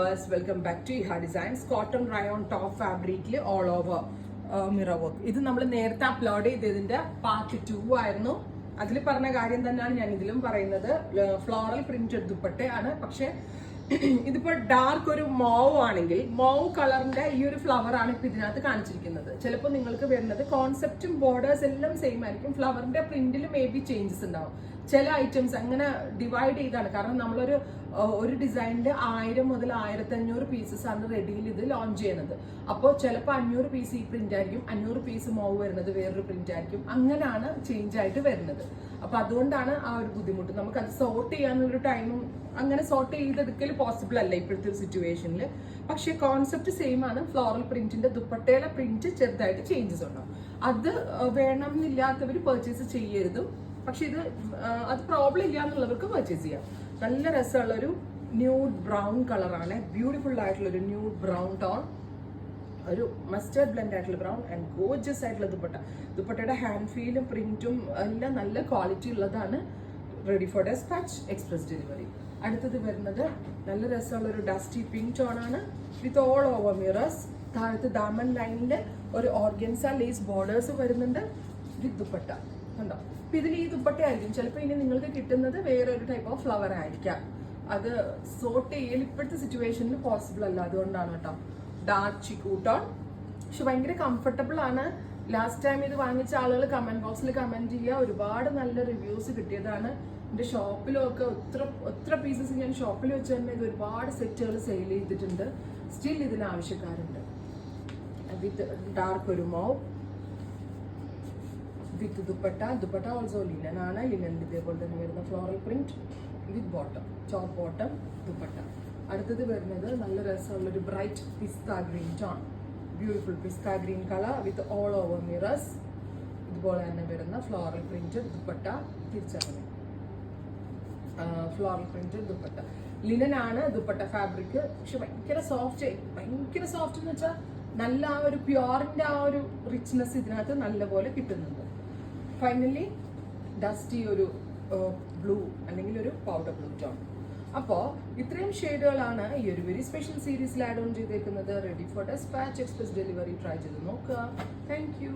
Welcome back to Iha Designs. Cotton rayon top fabric all over mirror work. ഇത് നമ്മൾ നേരത്തെ upload ചെയ്തതിന്റെ part 2 ആയിരുന്നു. അതിൽ പറഞ്ഞ കാര്യം തന്നെയാണ് ഞാൻ ഇതിലും പറയുന്നത്. ഫ്ലോറൽ പ്രിന്റഡ് ദുപ്പട്ടയാണ്. പക്ഷെ ഇതിപ്പോ ഡാർക്ക് ഒരു മോവ് ആണെങ്കിൽ മോവ് കളറിന്റെ ഈ ഒരു ഫ്ലവർ ആണ് ഇപ്പൊ ഇതിനകത്ത് കാണിച്ചിരിക്കുന്നത്. ചിലപ്പോൾ നിങ്ങൾക്ക് വരുന്നത് കോൺസെപ്റ്റും ബോർഡേഴ്സ് എല്ലാം സെയിം ആയിരിക്കും. ഫ്ലവറിന്റെ പ്രിന്റിൽ മേ ബി ചേഞ്ചസ് ഉണ്ടാവും. ചില ഐറ്റംസ് അങ്ങനെ ഡിവൈഡ് ചെയ്താണ്. കാരണം നമ്മളൊരു ഡിസൈനിന്റെ 1000 മുതൽ 1500 പീസസ് ആണ് റെഡിയിൽ ഇത് ലോഞ്ച് ചെയ്യുന്നത്. അപ്പോൾ ചിലപ്പോൾ 500 പീസ് ഈ പ്രിന്റ് ആയിരിക്കും, 500 പീസ് മോവ് വരുന്നത് വേറൊരു പ്രിന്റ് ആയിരിക്കും. അങ്ങനെയാണ് ചേഞ്ച് ആയിട്ട് വരുന്നത്. അപ്പൊ അതുകൊണ്ടാണ് ആ ഒരു ബുദ്ധിമുട്ട്. നമുക്ക് അത് സോർട്ട് ചെയ്യാനൊരു ടൈമും അങ്ങനെ സോർട്ട് ചെയ്തെടുക്കൽ പോസിബിൾ അല്ല ഇപ്പോഴത്തെ ഒരു സിറ്റുവേഷനിൽ. പക്ഷേ കോൺസെപ്റ്റ് സെയിം ആണ്. ഫ്ലോറൽ പ്രിന്റിന്റെ ദുപ്പട്ടയിലെ പ്രിന്റ് ചെറുതായിട്ട് ചേഞ്ചസ് ഉണ്ടാവും. അത് വേണം എന്നില്ലാത്തവർ പർച്ചേസ് ചെയ്യരുതും. പക്ഷെ അത് പ്രോബ്ലം ഇല്ല എന്നുള്ളവർക്ക് പർച്ചേസ് ചെയ്യാം. നല്ല രസമുള്ള ഒരു ന്യൂഡ് ബ്രൗൺ കളറാണ്. ബ്യൂട്ടിഫുൾ ആയിട്ടുള്ള ഒരു ന്യൂഡ് ബ്രൗൺ ടോൺ, ഒരു മസ്റ്റേർഡ് ബ്ലെൻഡ് ആയിട്ടുള്ള ബ്രൗൺ ആൻഡ് ഗോർജിയസ് ആയിട്ടുള്ള ദുപ്പട്ടയുടെ ഹാൻഡ് ഫീലും പ്രിന്റും എല്ലാം നല്ല ക്വാളിറ്റി ഉള്ളതാണ്. Ready for dispatch, express delivery. അടുത്തത് വരുന്നത് നല്ല രസമുള്ള ഒരു ഡസ്റ്റി പിങ്ക് ടോൺ ആണ് വിത്ത് ഓൾ ഓവർ മിറേഴ്സ്. താഴത്ത് ദാമൻ ലൈനിൽ ഒരു ഓർഗൻസ ലേസ് ബോർഡേഴ്സ് വരുന്നുണ്ട് വിത്ത് ദുപ്പട്ട. കണ്ടോ? അപ്പൊ ഇതിൽ ഈ ദുപ്പട്ട ആയിരിക്കും ചിലപ്പോൾ ഇനി നിങ്ങൾക്ക് കിട്ടുന്നത് വേറൊരു ടൈപ്പ് ഓഫ് ഫ്ലവർ ആയിരിക്കാം. അത് സോർട്ട് ചെയ്യൽ ഇപ്പോഴത്തെ സിറ്റുവേഷനിൽ പോസിബിൾ അല്ല. അതുകൊണ്ടാണ് കേട്ടോ. Dark chikoo tone. പക്ഷെ ഭയങ്കര കംഫർട്ടബിൾ ആണ്. ലാസ്റ്റ് ടൈം ഇത് വാങ്ങിച്ച ആളുകൾ കമന്റ് ബോക്സിൽ കമന്റ് ചെയ്യുക. ഒരുപാട് നല്ല റിവ്യൂസ് കിട്ടിയതാണ്. എൻ്റെ ഷോപ്പിലും ഒക്കെ ഒത്തിരി പീസസ് ഞാൻ ഷോപ്പിൽ വെച്ച് തന്നെ ഇത് ഒരുപാട് സെറ്റുകൾ സെയിൽ ചെയ്തിട്ടുണ്ട്. സ്റ്റിൽ ഇതിന് ആവശ്യക്കാരുണ്ട്. വിത്ത് ഡാർക്ക് ഒരു മോവ് വിത്ത് ദുപ്പട്ട ഓൾസോ ലിനൻ ആണ്. ലിനനിൽ ഇതേപോലെ തന്നെ വരുന്ന ഫ്ലോറൽ പ്രിന്റ് വിത്ത് ബോട്ടം, ടോപ്പ് ബോട്ടം ദുപ്പട്ട. അടുത്തത് വരുന്നത് നല്ല രസമുള്ളൊരു bright pista green tone. Beautiful pista green colour with all over mirrors. ഇതുപോലെ തന്നെ വരുന്ന ഫ്ലോറൽ പ്രിന്റ് ദുപ്പട്ട. തിരിച്ചറിഞ്ഞു ഫ്ലോറൽ പ്രിന്റ് ദുപ്പട്ട. ലിനൻ ആണ് ദുപ്പട്ട ഫാബ്രിക്. പക്ഷെ ഭയങ്കര സോഫ്റ്റ് എന്ന് വെച്ചാൽ നല്ല ആ ഒരു പ്യോറിന്റെ ആ ഒരു റിച്ച്നെസ് ഇതിനകത്ത് നല്ലപോലെ കിട്ടുന്നുണ്ട്. ഫൈനലി ഡസ്റ്റി ഒരു ബ്ലൂ അല്ലെങ്കിൽ ഒരു പൗഡർ ബ്ലൂ ടോൺ. അപ്പോൾ ഇത്രയും ഷെയ്ഡുകളാണ് ഈ ഒരു വെരി സ്പെഷ്യൽ സീരീസിൽ ആഡ് ഓൺ ചെയ്തേക്കുന്നത്. Ready for dispatch, express delivery. Try ചെയ്ത് നോക്കുക. Thank U.